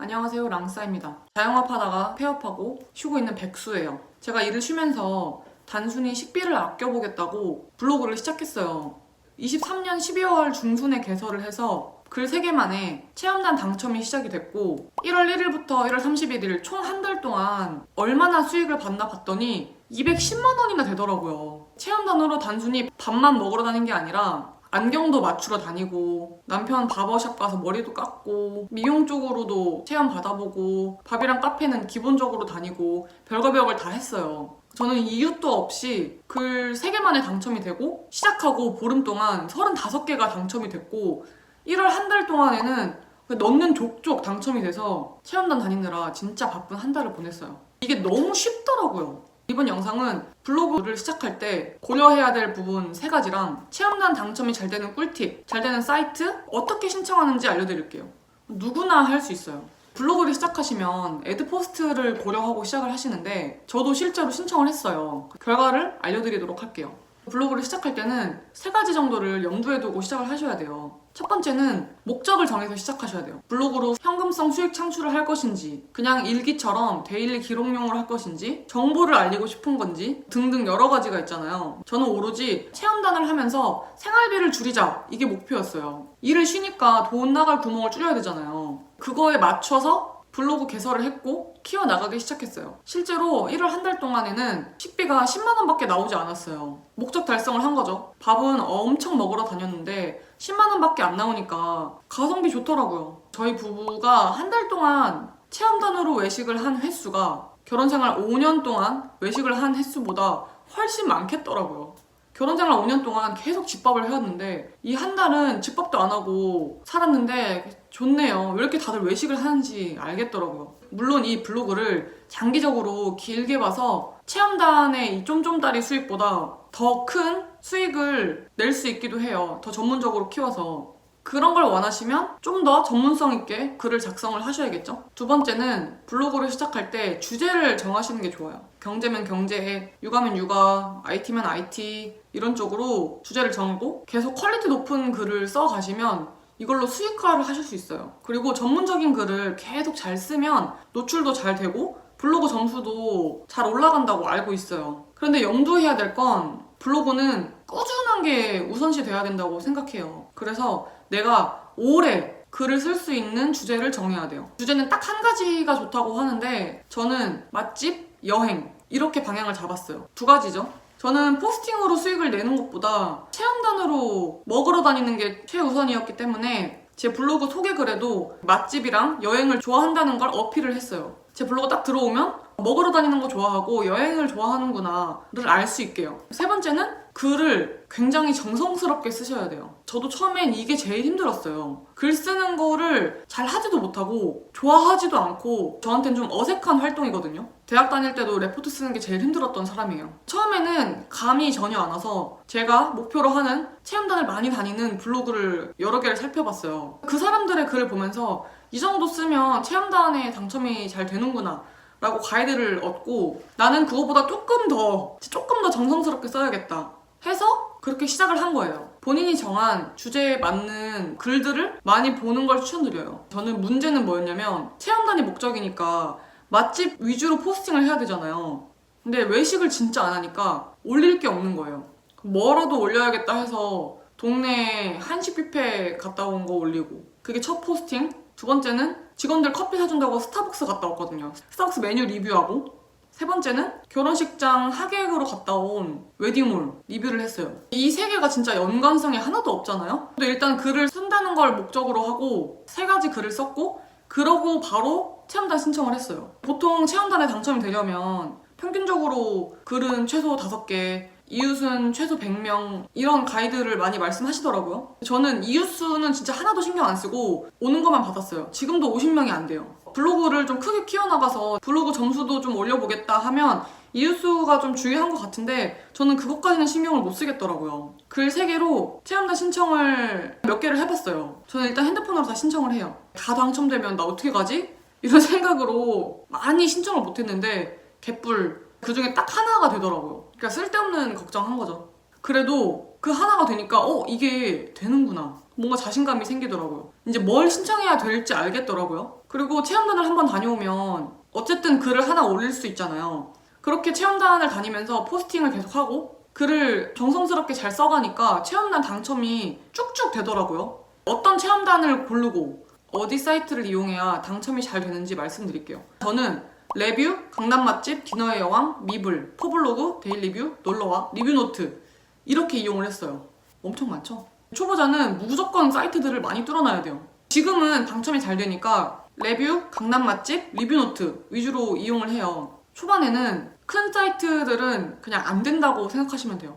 안녕하세요, 랑싸입니다. 자영업하다가 폐업하고 쉬고 있는 백수예요. 제가 일을 쉬면서 단순히 식비를 아껴보겠다고 블로그를 시작했어요. 23년 12월 중순에 개설을 해서 글 3개 만에 체험단 당첨이 시작이 됐고 1월 1일부터 1월 31일 총 한 달 동안 얼마나 수익을 받나 봤더니 210만 원이나 되더라고요. 체험단으로 단순히 밥만 먹으러 다닌 게 아니라 안경도 맞추러 다니고 남편 바버샵 가서 머리도 깎고 미용 쪽으로도 체험 받아보고 밥이랑 카페는 기본적으로 다니고 별거 별걸 다 했어요. 저는 이유도 없이 글 3개 만에 당첨이 되고 시작하고 보름 동안 35개가 당첨이 됐고 1월 한 달 동안에는 넣는 족족 당첨이 돼서 체험단 다니느라 진짜 바쁜 한 달을 보냈어요. 이게 너무 쉽더라고요. 이번 영상은 블로그를 시작할 때 고려해야 될 부분 3가지랑 체험단 당첨이 잘 되는 꿀팁, 잘 되는 사이트, 어떻게 신청하는지 알려드릴게요. 누구나 할 수 있어요. 블로그를 시작하시면 애드포스트를 고려하고 시작을 하시는데 저도 실제로 신청을 했어요. 결과를 알려드리도록 할게요. 블로그를 시작할 때는 3가지 정도를 염두에 두고 시작을 하셔야 돼요. 첫 번째는 목적을 정해서 시작하셔야 돼요. 블로그로 현금성 수익 창출을 할 것인지, 그냥 일기처럼 데일리 기록용으로 할 것인지, 정보를 알리고 싶은 건지 등등 여러 가지가 있잖아요. 저는 오로지 체험단을 하면서 생활비를 줄이자, 이게 목표였어요. 일을 쉬니까 돈 나갈 구멍을 줄여야 되잖아요. 그거에 맞춰서 블로그 개설을 했고 키워나가기 시작했어요. 실제로 1월 한 달 동안에는 식비가 10만 원밖에 나오지 않았어요. 목적 달성을 한 거죠. 밥은 엄청 먹으러 다녔는데 10만 원밖에 안 나오니까 가성비 좋더라고요. 저희 부부가 한 달 동안 체험단으로 외식을 한 횟수가 결혼생활 5년 동안 외식을 한 횟수보다 훨씬 많겠더라고요. 결혼생활 5년 동안 계속 집밥을 해왔는데 이 한 달은 집밥도 안 하고 살았는데 좋네요. 왜 이렇게 다들 외식을 하는지 알겠더라고요. 물론 이 블로그를 장기적으로 길게 봐서 체험단의 이 쫌쫌다리 수익보다 더 큰 수익을 낼 수 있기도 해요. 더 전문적으로 키워서. 그런 걸 원하시면 좀 더 전문성 있게 글을 작성을 하셔야겠죠? 두 번째는 블로그를 시작할 때 주제를 정하시는 게 좋아요. 경제면 경제, 육아면 육아, IT면 IT 이런 쪽으로 주제를 정하고 계속 퀄리티 높은 글을 써가시면 이걸로 수익화를 하실 수 있어요. 그리고 전문적인 글을 계속 잘 쓰면 노출도 잘 되고 블로그 점수도 잘 올라간다고 알고 있어요. 그런데 염두해야 될 건 블로그는 꾸준한 게 우선시 돼야 된다고 생각해요. 그래서 내가 오래 글을 쓸 수 있는 주제를 정해야 돼요. 주제는 딱 한 가지가 좋다고 하는데 저는 맛집, 여행 이렇게 방향을 잡았어요. 2가지죠. 저는 포스팅으로 수익을 내는 것보다 체험단으로 먹으러 다니는 게 최우선이었기 때문에 제 블로그 소개글에도 맛집이랑 여행을 좋아한다는 걸 어필을 했어요. 제 블로그 딱 들어오면 먹으러 다니는 거 좋아하고 여행을 좋아하는구나를 알 수 있게요. 3번째는 글을 굉장히 정성스럽게 쓰셔야 돼요. 저도 처음엔 이게 제일 힘들었어요. 글 쓰는 거를 잘 하지도 못하고 좋아하지도 않고 저한테는 좀 어색한 활동이거든요. 대학 다닐 때도 레포트 쓰는 게 제일 힘들었던 사람이에요. 처음에는 감이 전혀 안 와서 제가 목표로 하는 체험단을 많이 다니는 블로그를 여러 개를 살펴봤어요. 그 사람들의 글을 보면서 이 정도 쓰면 체험단에 당첨이 잘 되는구나 라고 가이드를 얻고 나는 그거보다 조금 더 정성스럽게 써야겠다 해서 그렇게 시작을 한 거예요. 본인이 정한 주제에 맞는 글들을 많이 보는 걸 추천드려요. 저는 문제는 뭐였냐면 체험단이 목적이니까 맛집 위주로 포스팅을 해야 되잖아요. 근데 외식을 진짜 안 하니까 올릴 게 없는 거예요. 뭐라도 올려야겠다 해서 동네 한식 뷔페 갔다 온 거 올리고 그게 첫 포스팅. 2번째는 직원들 커피 사준다고 스타벅스 갔다 왔거든요. 스타벅스 메뉴 리뷰하고 3번째는 결혼식장 하객으로 갔다 온 웨딩홀 리뷰를 했어요. 이 3개가 진짜 연관성이 하나도 없잖아요? 근데 일단 글을 쓴다는 걸 목적으로 하고 3가지 글을 썼고 그러고 바로 체험단 신청을 했어요. 보통 체험단에 당첨이 되려면 평균적으로 글은 최소 5개, 이웃은 최소 100명 이런 가이드를 많이 말씀하시더라고요. 저는 이웃 수는 진짜 하나도 신경 안 쓰고 오는 것만 받았어요. 지금도 50명이 안 돼요. 블로그를 좀 크게 키워나가서 블로그 점수도 좀 올려보겠다 하면 이웃 수가 좀 중요한 것 같은데 저는 그것까지는 신경을 못 쓰겠더라고요. 글 3개로 체험단 신청을 몇 개를 해봤어요. 저는 일단 핸드폰으로 다 신청을 해요. 다 당첨되면 나 어떻게 가지? 이런 생각으로 많이 신청을 못했는데 개뿔 그 중에 딱 하나가 되더라고요. 그러니까 쓸데없는 걱정한 거죠. 그래도 그 하나가 되니까 이게 되는구나. 뭔가 자신감이 생기더라고요. 이제 뭘 신청해야 될지 알겠더라고요. 그리고 체험단을 한번 다녀오면 어쨌든 글을 하나 올릴 수 있잖아요. 그렇게 체험단을 다니면서 포스팅을 계속하고 글을 정성스럽게 잘 써가니까 체험단 당첨이 쭉쭉 되더라고요. 어떤 체험단을 고르고 어디 사이트를 이용해야 당첨이 잘 되는지 말씀드릴게요. 저는 레뷰, 강남 맛집, 디너의 여왕, 미블, 포블로그, 데일리뷰, 놀러와, 리뷰노트 이렇게 이용을 했어요. 엄청 많죠? 초보자는 무조건 사이트들을 많이 뚫어놔야 돼요. 지금은 당첨이 잘 되니까 레뷰, 강남 맛집, 리뷰노트 위주로 이용을 해요. 초반에는 큰 사이트들은 그냥 안 된다고 생각하시면 돼요.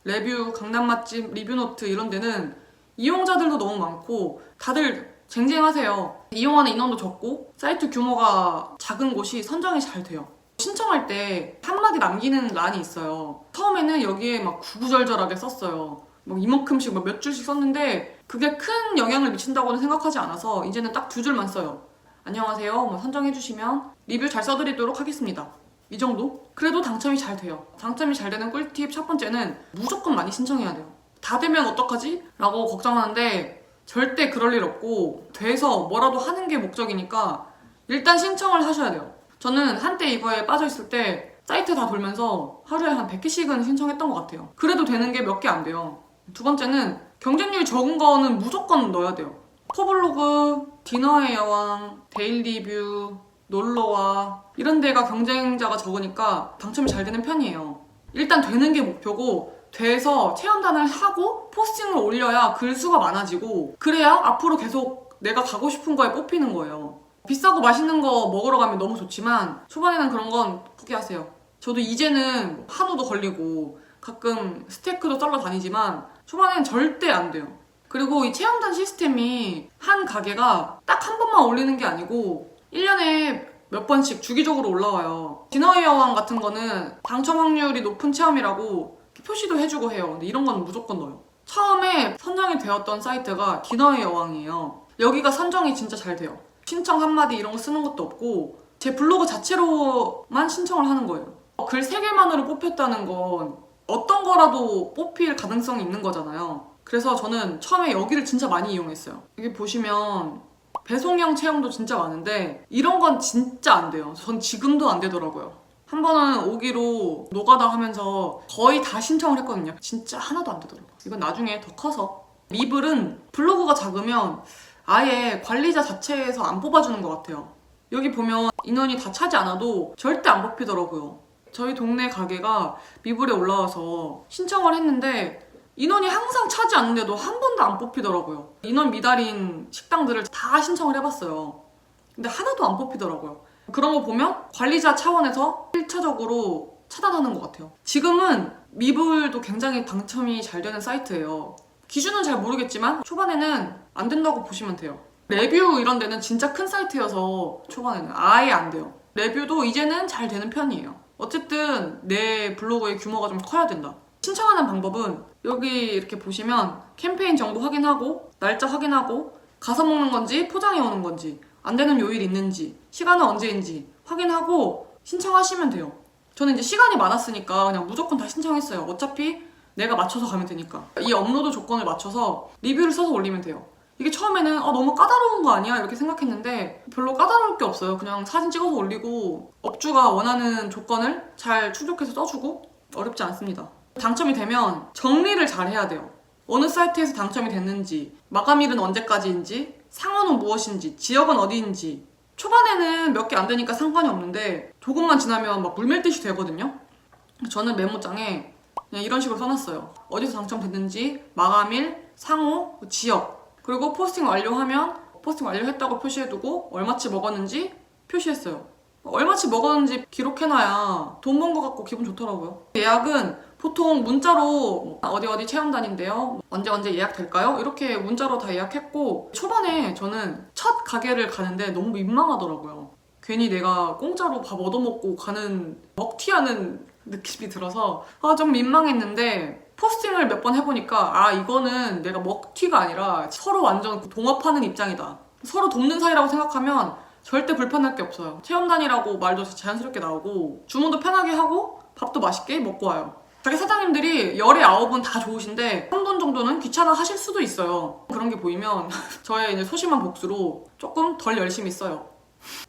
레뷰, 강남 맛집, 리뷰노트 이런 데는 이용자들도 너무 많고 다들 쟁쟁하세요. 이용하는 인원도 적고 사이트 규모가 작은 곳이 선정이 잘 돼요. 신청할 때 한마디 남기는 란이 있어요. 처음에는 여기에 막 구구절절하게 썼어요. 뭐 이만큼씩 몇 줄씩 썼는데 그게 큰 영향을 미친다고는 생각하지 않아서 이제는 딱 2줄만 써요. 안녕하세요. 뭐 선정해주시면 리뷰 잘 써드리도록 하겠습니다. 이 정도? 그래도 당첨이 잘 돼요. 당첨이 잘 되는 꿀팁 첫 번째는 무조건 많이 신청해야 돼요. 다 되면 어떡하지? 라고 걱정하는데 절대 그럴 일 없고 돼서 뭐라도 하는 게 목적이니까 일단 신청을 하셔야 돼요. 저는 한때 이거에 빠져있을 때 사이트 다 돌면서 하루에 한 100개씩은 신청했던 것 같아요. 그래도 되는 게 몇 개 안 돼요. 두 번째는 경쟁률이 적은 거는 무조건 넣어야 돼요. 포블로그, 디너의 여왕, 데일리뷰, 놀러와 이런 데가 경쟁자가 적으니까 당첨이 잘 되는 편이에요. 일단 되는 게 목표고 돼서 체험단을 하고 포스팅을 올려야 글 수가 많아지고 그래야 앞으로 계속 내가 가고 싶은 거에 뽑히는 거예요. 비싸고 맛있는 거 먹으러 가면 너무 좋지만 초반에는 그런 건 포기하세요. 저도 이제는 한우도 걸리고 가끔 스테이크도 썰러 다니지만 초반에는 절대 안 돼요. 그리고 이 체험단 시스템이 한 가게가 딱 한 번만 올리는 게 아니고 1년에 몇 번씩 주기적으로 올라와요. 디너의 여왕 같은 거는 당첨 확률이 높은 체험이라고 표시도 해주고 해요. 근데 이런 건 무조건 넣어요. 처음에 선정이 되었던 사이트가 디너의 여왕이에요. 여기가 선정이 진짜 잘 돼요. 신청 한마디 이런 거 쓰는 것도 없고 제 블로그 자체로만 신청을 하는 거예요. 글 3개만으로 뽑혔다는 건 어떤 거라도 뽑힐 가능성이 있는 거잖아요. 그래서 저는 처음에 여기를 진짜 많이 이용했어요. 여기 보시면 배송형 체험도 진짜 많은데 이런 건 진짜 안 돼요. 전 지금도 안 되더라고요. 한 번은 오기로 노가다 하면서 거의 다 신청을 했거든요. 진짜 하나도 안 되더라고요. 이건 나중에 더 커서. 미블은 블로그가 작으면 아예 관리자 자체에서 안 뽑아주는 것 같아요. 여기 보면 인원이 다 차지 않아도 절대 안 뽑히더라고요. 저희 동네 가게가 미블에 올라와서 신청을 했는데 인원이 항상 차지 않는데도 한 번도 안 뽑히더라고요. 인원 미달인 식당들을 다 신청을 해봤어요. 근데 하나도 안 뽑히더라고요. 그런 거 보면 관리자 차원에서 1차적으로 차단하는 것 같아요. 지금은 미블도 굉장히 당첨이 잘 되는 사이트예요. 기준은 잘 모르겠지만 초반에는 안 된다고 보시면 돼요. 레뷰 이런 데는 진짜 큰 사이트여서 초반에는 아예 안 돼요. 레뷰도 이제는 잘 되는 편이에요. 어쨌든 내 블로그의 규모가 좀 커야 된다. 신청하는 방법은 여기 이렇게 보시면 캠페인 정보 확인하고 날짜 확인하고 가서 먹는 건지 포장해 오는 건지 안 되는 요일 있는지 시간은 언제인지 확인하고 신청하시면 돼요. 저는 이제 시간이 많았으니까 그냥 무조건 다 신청했어요. 어차피 내가 맞춰서 가면 되니까. 이 업로드 조건을 맞춰서 리뷰를 써서 올리면 돼요. 이게 처음에는 너무 까다로운 거 아니야? 이렇게 생각했는데 별로 까다로울 게 없어요. 그냥 사진 찍어서 올리고 업주가 원하는 조건을 잘 충족해서 써주고 어렵지 않습니다. 당첨이 되면 정리를 잘 해야 돼요. 어느 사이트에서 당첨이 됐는지, 마감일은 언제까지인지, 상호는 무엇인지, 지역은 어디인지. 초반에는 몇 개 안 되니까 상관이 없는데 조금만 지나면 막 물밀듯이 되거든요. 저는 메모장에 그냥 이런 식으로 써놨어요. 어디서 당첨됐는지, 마감일, 상호, 지역. 그리고 포스팅 완료하면 포스팅 완료했다고 표시해두고 얼마치 먹었는지 표시했어요. 얼마치 먹었는지 기록해놔야 돈 번 것 같고 기분 좋더라고요. 예약은 보통 문자로 어디 체험단인데요. 언제 예약될까요? 이렇게 문자로 다 예약했고 초반에 저는 첫 가게를 가는데 너무 민망하더라고요. 괜히 내가 공짜로 밥 얻어먹고 가는 먹튀하는 느낌이 들어서 좀 민망했는데 포스팅을 몇 번 해보니까 이거는 내가 먹튀가 아니라 서로 완전 동업하는 입장이다. 서로 돕는 사이라고 생각하면 절대 불편할 게 없어요. 체험단이라고 말도 자연스럽게 나오고 주문도 편하게 하고 밥도 맛있게 먹고 와요. 가게 사장님들이 열의 9은 다 좋으신데 한 분 정도는 귀찮아 하실 수도 있어요. 그런 게 보이면 저의 이제 소심한 복수로 조금 덜 열심히 써요.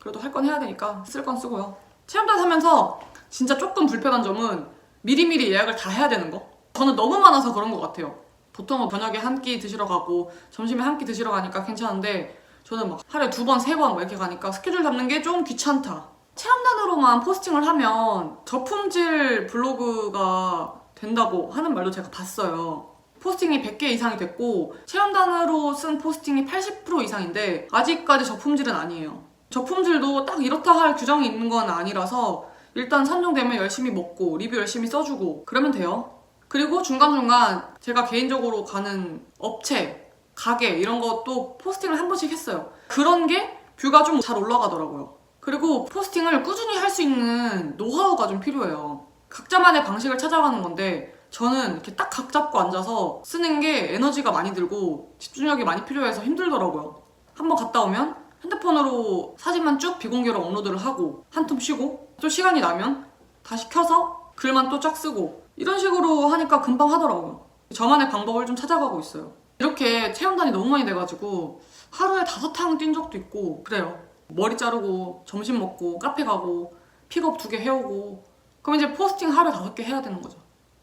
그래도 할 건 해야 되니까 쓸 건 쓰고요. 체험단 사면서 진짜 조금 불편한 점은 미리미리 예약을 다 해야 되는 거? 저는 너무 많아서 그런 것 같아요. 보통은 저녁에 한 끼 드시러 가고 점심에 한 끼 드시러 가니까 괜찮은데 저는 막 하루에 2번, 3번 뭐 이렇게 가니까 스케줄 잡는 게 좀 귀찮다. 체험단으로만 포스팅을 하면 저품질 블로그가 된다고 하는 말도 제가 봤어요. 포스팅이 100개 이상이 됐고 체험단으로 쓴 포스팅이 80% 이상인데 아직까지 저품질은 아니에요. 저품질도 딱 이렇다 할 규정이 있는 건 아니라서 일단 선정되면 열심히 먹고 리뷰 열심히 써주고 그러면 돼요. 그리고 중간중간 제가 개인적으로 가는 업체, 가게 이런 것도 포스팅을 한 번씩 했어요. 그런 게 뷰가 좀 잘 올라가더라고요. 그리고 포스팅을 꾸준히 할 수 있는 노하우가 좀 필요해요. 각자만의 방식을 찾아가는 건데 저는 이렇게 딱 각 잡고 앉아서 쓰는 게 에너지가 많이 들고 집중력이 많이 필요해서 힘들더라고요. 한번 갔다 오면 핸드폰으로 사진만 쭉 비공개로 업로드를 하고 한 텀 쉬고 또 시간이 나면 다시 켜서 글만 또 쫙 쓰고 이런 식으로 하니까 금방 하더라고요. 저만의 방법을 좀 찾아가고 있어요. 이렇게 체험단이 너무 많이 돼가지고 하루에 5탕 뛴 적도 있고 그래요. 머리 자르고 점심 먹고 카페 가고 픽업 2개 해오고 그럼 이제 포스팅 하루에 5개 해야 되는 거죠.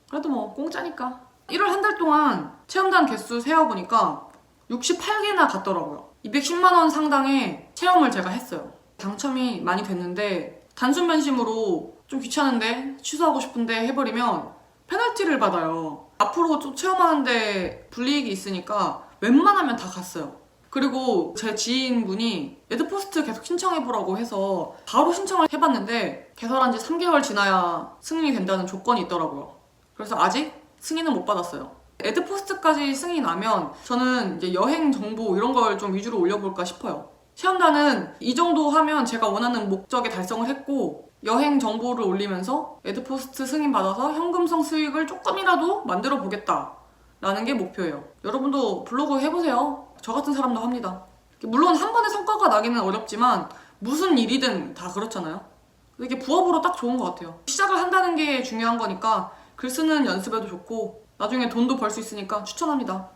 그래도 뭐 공짜니까. 1월 한 달 동안 체험단 개수 세어보니까 68개나 갔더라고요. 210만 원 상당의 체험을 제가 했어요. 당첨이 많이 됐는데 단순 변심으로 좀 귀찮은데 취소하고 싶은데 해버리면 페널티를 받아요. 앞으로 좀 체험하는데 불이익이 있으니까 웬만하면 다 갔어요. 그리고 제 지인분이 에드포스트 계속 신청해보라고 해서 바로 신청을 해봤는데 개설한 지 3개월 지나야 승인이 된다는 조건이 있더라고요. 그래서 아직 승인은 못 받았어요. 에드포스트까지 승인이 나면 저는 이제 여행 정보 이런 걸 좀 위주로 올려볼까 싶어요. 체험단은 이 정도 하면 제가 원하는 목적에 달성을 했고 여행 정보를 올리면서 에드포스트 승인 받아서 현금성 수익을 조금이라도 만들어 보겠다 라는 게 목표예요. 여러분도 블로그 해보세요. 저 같은 사람도 합니다. 물론 한 번에 성과가 나기는 어렵지만 무슨 일이든 다 그렇잖아요. 이게 부업으로 딱 좋은 것 같아요. 시작을 한다는 게 중요한 거니까 글 쓰는 연습에도 좋고 나중에 돈도 벌 수 있으니까 추천합니다.